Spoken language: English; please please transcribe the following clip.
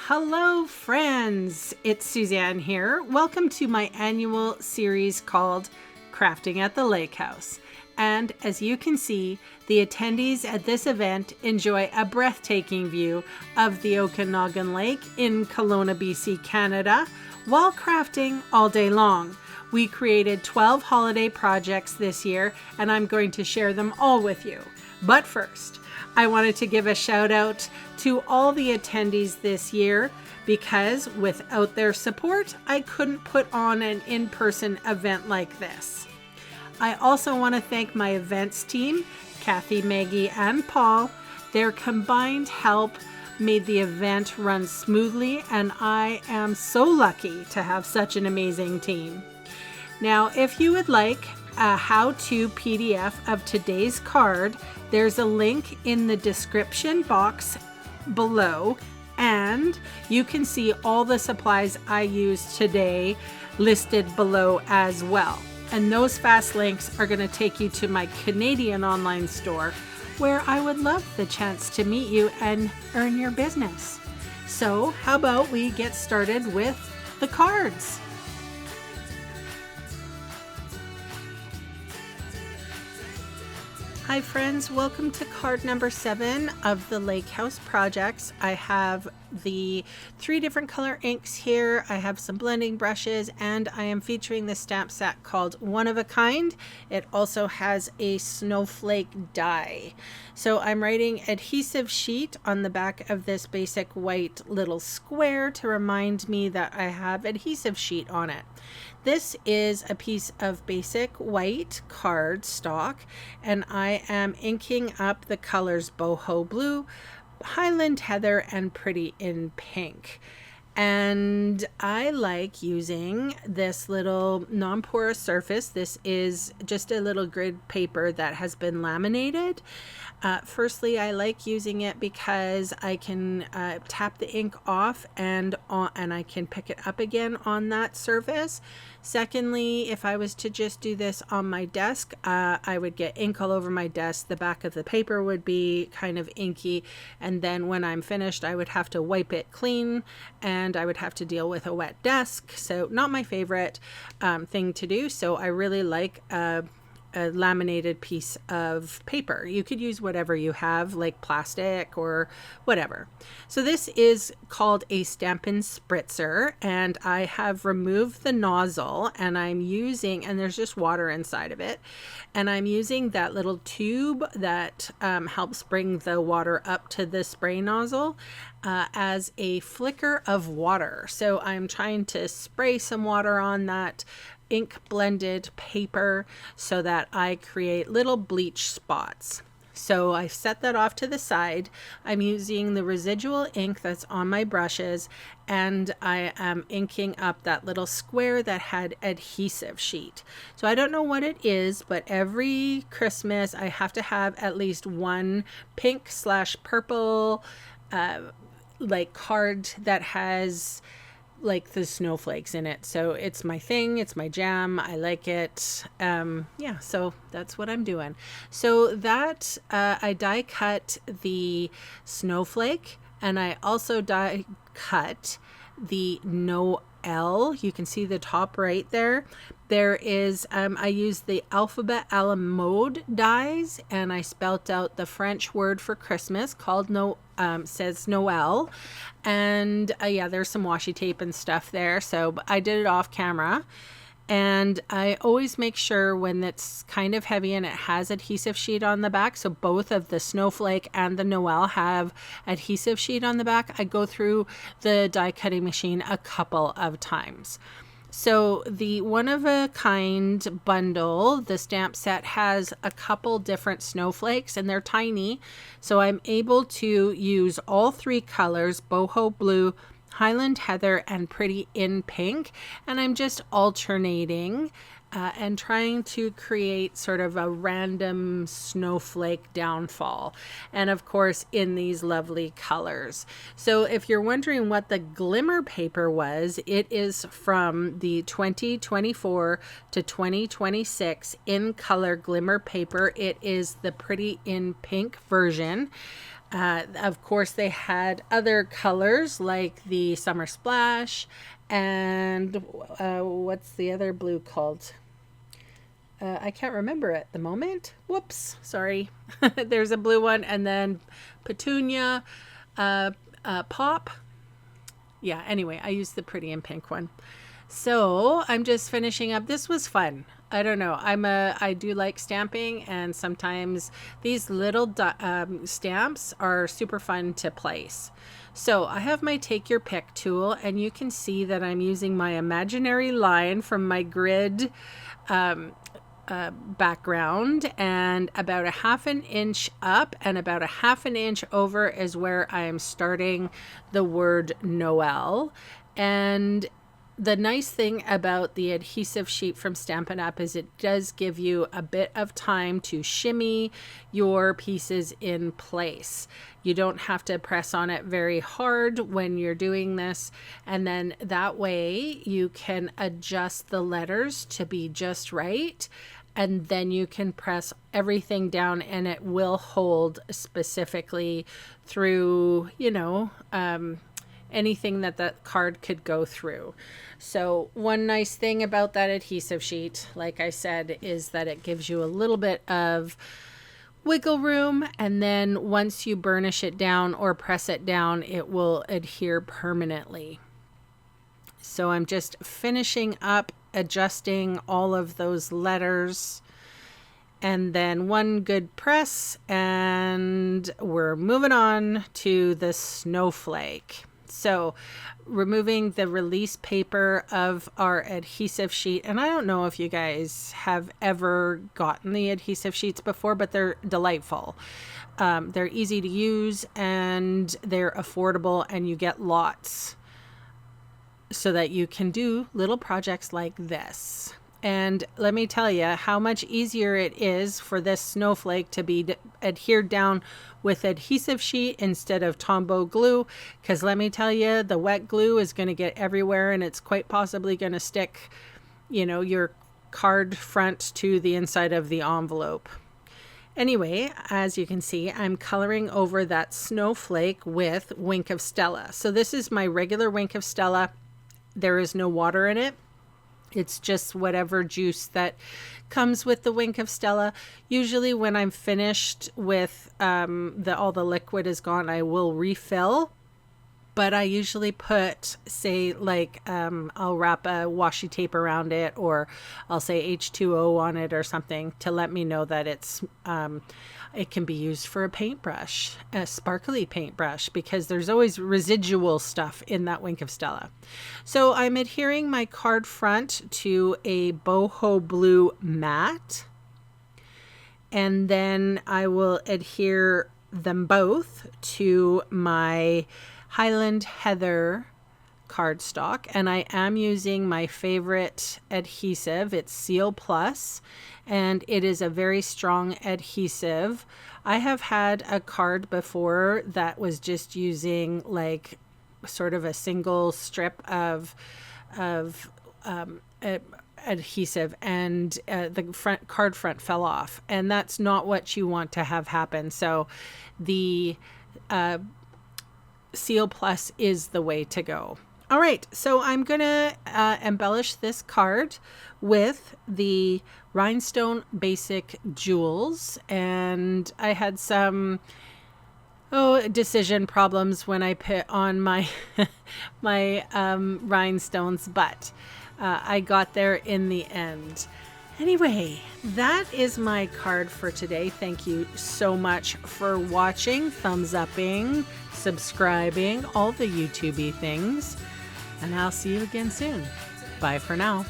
Hello friends, it's Suzanne here. Welcome to my annual series called Crafting at the Lake House. And as you can see, the attendees at this event enjoy a breathtaking view of the Okanagan Lake in Kelowna, BC, Canada, while crafting all day long. We created 12 holiday projects this year, and I'm going to share them all with you. But first, I wanted to give a shout out to all the attendees this year because without their support, I couldn't put on an in-person event like this. I also want to thank my events team, Kathy, Maggie, and Paul. Their combined help made the event run smoothly, and I am so lucky to have such an amazing team. Now, if you would like a how-to PDF of today's card, there's a link in the description box below, and you can see all the supplies I used today listed below as well. And those fast links are going to take you to my Canadian online store, where I would love the chance to meet you and earn your business. So how about we get started with the cards? Hi friends, welcome to card number 7 of the Lake House projects. I have the 3 different color inks here. I have some blending brushes, and I am featuring the stamp set called One of a Kind. It also has a snowflake die. So I'm writing adhesive sheet on the back of this basic white little square to remind me that I have adhesive sheet on it. This is a piece of basic white card stock, and I am inking up the colors Boho Blue, Highland Heather, and Pretty in Pink. And I like using this little non-porous surface. This is just a little grid paper that has been laminated. Firstly, I like using it because I can tap the ink off and I can pick it up again on that surface. Secondly, if I was to just do this on my desk, I would get ink all over my desk. The back of the paper would be kind of inky, and then when I'm finished, I would have to wipe it clean, and I would have to deal with a wet desk. So not my favorite thing to do. So I really like a laminated piece of paper. You could use whatever you have, like plastic or whatever. So this is called a Stampin' Spritzer, and I have removed the nozzle, and I'm using, and there's just water inside of it, and I'm using that little tube that helps bring the water up to the spray nozzle as a flicker of water. So I'm trying to spray some water on that ink blended paper so that I create little bleach spots. So I set that off to the side. I'm using the residual ink that's on my brushes, and I am inking up that little square that had adhesive sheet. So I don't know what it is, but every Christmas I have to have at least one pink/purple like card that has like the snowflakes in it. So it's my thing, it's my jam, I like it. Yeah, so that's what I'm doing. So that I die cut the snowflake, and I also die cut the Noel. You can see the top right there. There is, I used the alphabet a la mode dies, and I spelt out the French word for Christmas called says Noel. And yeah, there's some washi tape and stuff there. So I did it off camera. And I always make sure when it's kind of heavy and it has adhesive sheet on the back, so both of the snowflake and the Noel have adhesive sheet on the back, I go through the die cutting machine a couple of times. So the One of a Kind bundle, the stamp set, has a couple different snowflakes, and they're tiny. So I'm able to use all 3 colors, Boho Blue, Highland Heather, and Pretty in Pink, and I'm just alternating and trying to create sort of a random snowflake downfall, and of course in these lovely colors. So if you're wondering what the glimmer paper was, it is from the 2024 to 2026 in color glimmer paper. It is the Pretty in Pink version. Of course, they had other colors like the Summer Splash and what's the other blue called? I can't remember at the moment. Whoops, sorry. There's a blue one, and then Petunia, Pop. Yeah, anyway, I used the pretty and pink one. So I'm just finishing up. This was fun. I don't know. I do like stamping, and sometimes these little stamps are super fun to place. So I have my take your pick tool, and you can see that I'm using my imaginary line from my grid background, and about a ½ an inch up and about a ½ an inch over is where I am starting the word Noel. And the nice thing about the adhesive sheet from Stampin' Up! Is it does give you a bit of time to shimmy your pieces in place. You don't have to press on it very hard when you're doing this, and then that way you can adjust the letters to be just right, and then you can press everything down and it will hold specifically through, you know, anything that that card could go through. So one nice thing about that adhesive sheet, like I said, is that it gives you a little bit of wiggle room, and then once you burnish it down or press it down, it will adhere permanently. So I'm just finishing up adjusting all of those letters, and then one good press and we're moving on to the snowflake. So removing the release paper of our adhesive sheet, and I don't know if you guys have ever gotten the adhesive sheets before, but they're delightful. They're easy to use and they're affordable, and you get lots so that you can do little projects like this. And let me tell you how much easier it is for this snowflake to be adhered down with adhesive sheet instead of Tombow glue, because let me tell you, the wet glue is going to get everywhere, and it's quite possibly going to stick, you know, your card front to the inside of the envelope. Anyway, as you can see, I'm coloring over that snowflake with Wink of Stella. So this is my regular Wink of Stella. There is no water in it. It's just whatever juice that comes with the Wink of Stella. Usually when I'm finished with all the liquid is gone, I will refill. But I usually put, say, like, I'll wrap a washi tape around it, or I'll say H2O on it or something to let me know that it's, it can be used for a paintbrush, a sparkly paintbrush, because there's always residual stuff in that Wink of Stella. So I'm adhering my card front to a boho blue matte, and then I will adhere them both to my Highland Heather cardstock, and I am using my favorite adhesive. It's Seal Plus, and it is a very strong adhesive. I have had a card before that was just using like sort of a single strip of adhesive, and the card front fell off, and that's not what you want to have happen. So the Seal Plus is the way to go. All right, so I'm gonna embellish this card with the rhinestone basic jewels, and I had some decision problems when I put on my my rhinestones, but I got there in the end. Anyway, that is my card for today. Thank you so much for watching, thumbs upping, subscribing, all the YouTubey things, and I'll see you again soon. Bye for now.